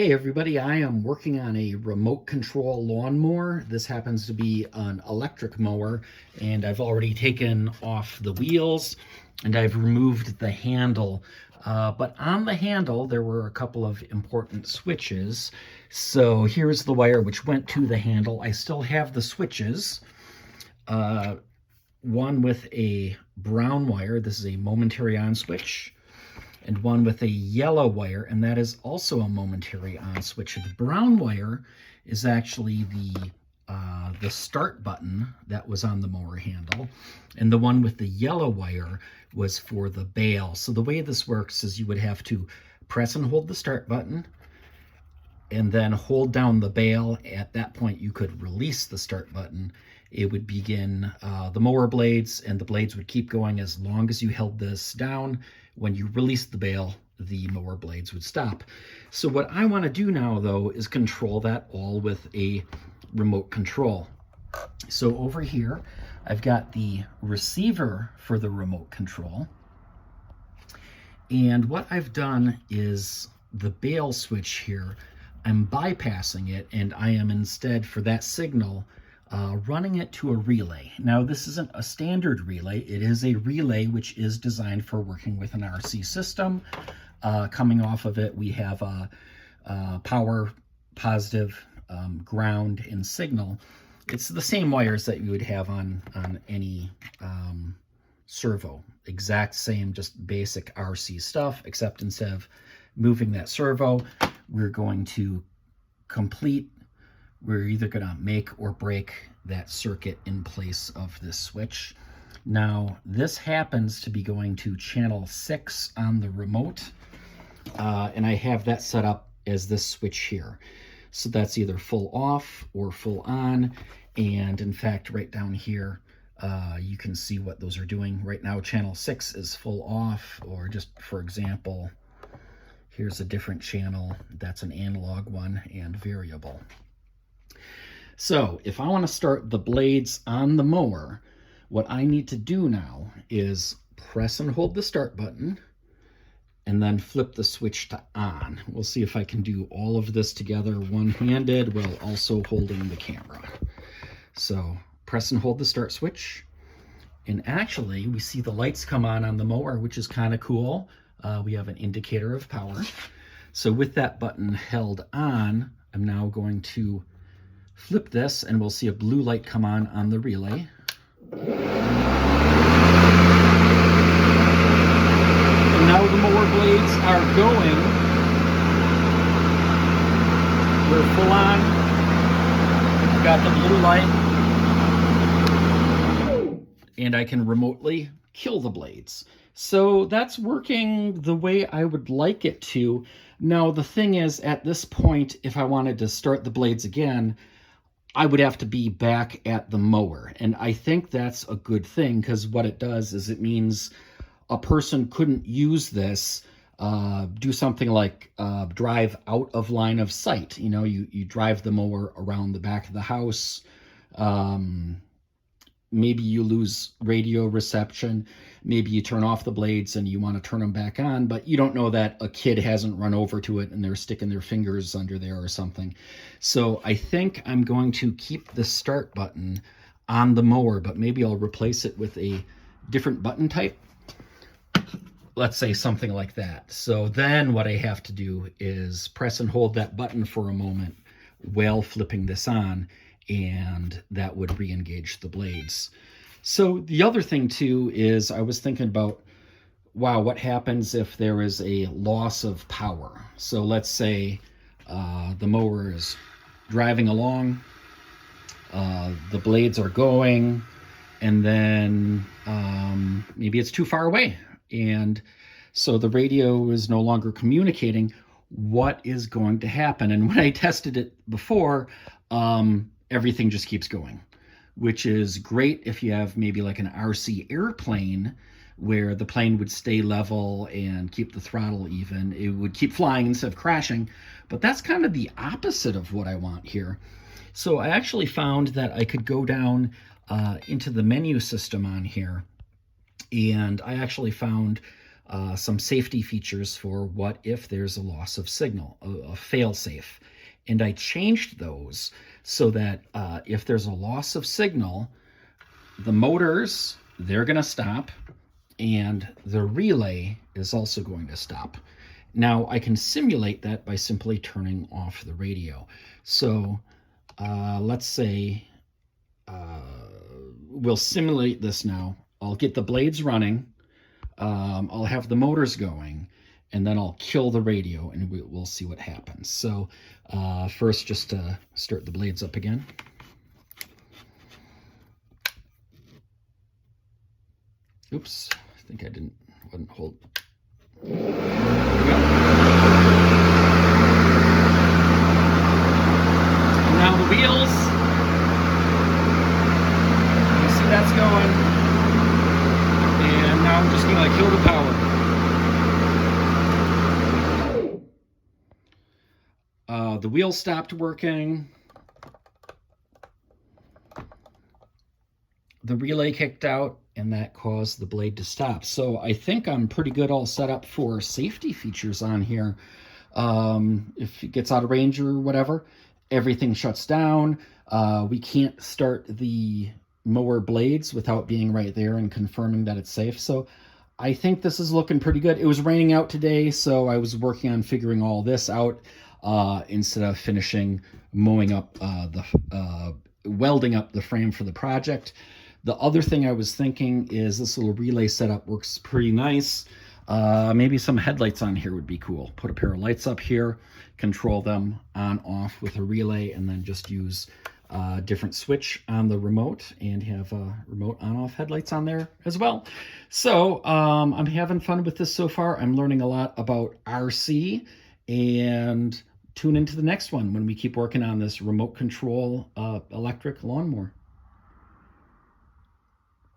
Hey everybody, I am working on a remote control lawnmower. This happens to be an electric mower, and I've already taken off the wheels and I've removed the handle. But on the handle, there were a couple of important switches. So here's the wire which went to the handle. I still have the switches. One with a brown wire, this is a momentary on switch, and one with a yellow wire, and that is also a momentary on switch. The brown wire is actually the start button that was on the mower handle, and the one with the yellow wire was for the bail. So the way this works is you would have to press and hold the start button and then hold down the bail. At that point, you could release the start button. It would begin the mower blades, and the blades would keep going as long as you held this down. When you released the bail, the mower blades would stop. So what I want to do now, though, is control that all with a remote control. So over here, I've got the receiver for the remote control. And what I've done is the bail switch here, I'm bypassing it, and I am instead, for that signal, running it to a relay. Now, this isn't a standard relay. It is a relay which is designed for working with an RC system. Coming off of it, we have a power, positive, ground, and signal. It's the same wires that you would have on any servo. Exact same, just basic RC stuff, except instead of moving that servo, we're going to we're either going to make or break that circuit in place of this switch. Now, this happens to be going to channel 6 on the remote, and I have that set up as this switch here. So that's either full off or full on, and in fact, right down here, you can see what those are doing. Right now, channel 6 is full off, or just for example, here's a different channel. That's an analog one and variable. So if I want to start the blades on the mower, what I need to do now is press and hold the start button and then flip the switch to on. We'll see if I can do all of this together one-handed while also holding the camera. So press and hold the start switch, and actually we see the lights come on the mower, which is kind of cool. We have an indicator of power. So with that button held on, I'm now going to flip this, and we'll see a blue light come on the relay. And now the mower blades are going. We're full on. We've got the blue light. And I can remotely kill the blades. So that's working the way I would like it to. Now, the thing is, at this point, if I wanted to start the blades again, I would have to be back at the mower. And I think that's a good thing, because what it does is it means a person couldn't use this, do something like drive out of line of sight. You know, you drive the mower around the back of the house. Maybe you lose radio reception. Maybe you turn off the blades and you want to turn them back on, but you don't know that a kid hasn't run over to it and they're sticking their fingers under there or something. So I think I'm going to keep the start button on the mower, but maybe I'll replace it with a different button type. Let's say something like that. So then what I have to do is press and hold that button for a moment while flipping this on, and that would re-engage the blades. So the other thing too is I was thinking about, wow, what happens if there is a loss of power? So let's say the mower is driving along, the blades are going, and then maybe it's too far away, and so the radio is no longer communicating. What is going to happen? And when I tested it before, everything just keeps going, which is great if you have maybe like an RC airplane where the plane would stay level and keep the throttle even. It would keep flying instead of crashing, but that's kind of the opposite of what I want here. So I actually found that I could go down into the menu system on here, and I actually found some safety features for what if there's a loss of signal, a fail-safe. And I changed those so that if there's a loss of signal, the motors, they're going to stop, and the relay is also going to stop. Now, I can simulate that by simply turning off the radio. So let's say we'll simulate this now. I'll get the blades running. I'll have the motors going, and then I'll kill the radio, and we'll see what happens. So first, just start the blades up again. Oops, I think I wasn't hold. There we go. And now the wheels. You see that's going. And now I'm just gonna kill the power. The wheels stopped working. The relay kicked out, and that caused the blade to stop. So I think I'm pretty good all set up for safety features on here. If it gets out of range or whatever, everything shuts down. We can't start the mower blades without being right there and confirming that it's safe. So I think this is looking pretty good. It was raining out today, so I was working on figuring all this out instead of finishing mowing up welding up the frame for the project. The other thing I was thinking is this little relay setup works pretty nice. Maybe some headlights on here would be cool. Put a pair of lights up here, control them on off with a relay, and then just use a different switch on the remote and have remote on off headlights on there as well. So I'm having fun with this so far. I'm learning a lot about RC, and tune into the next one when we keep working on this remote control electric lawnmower.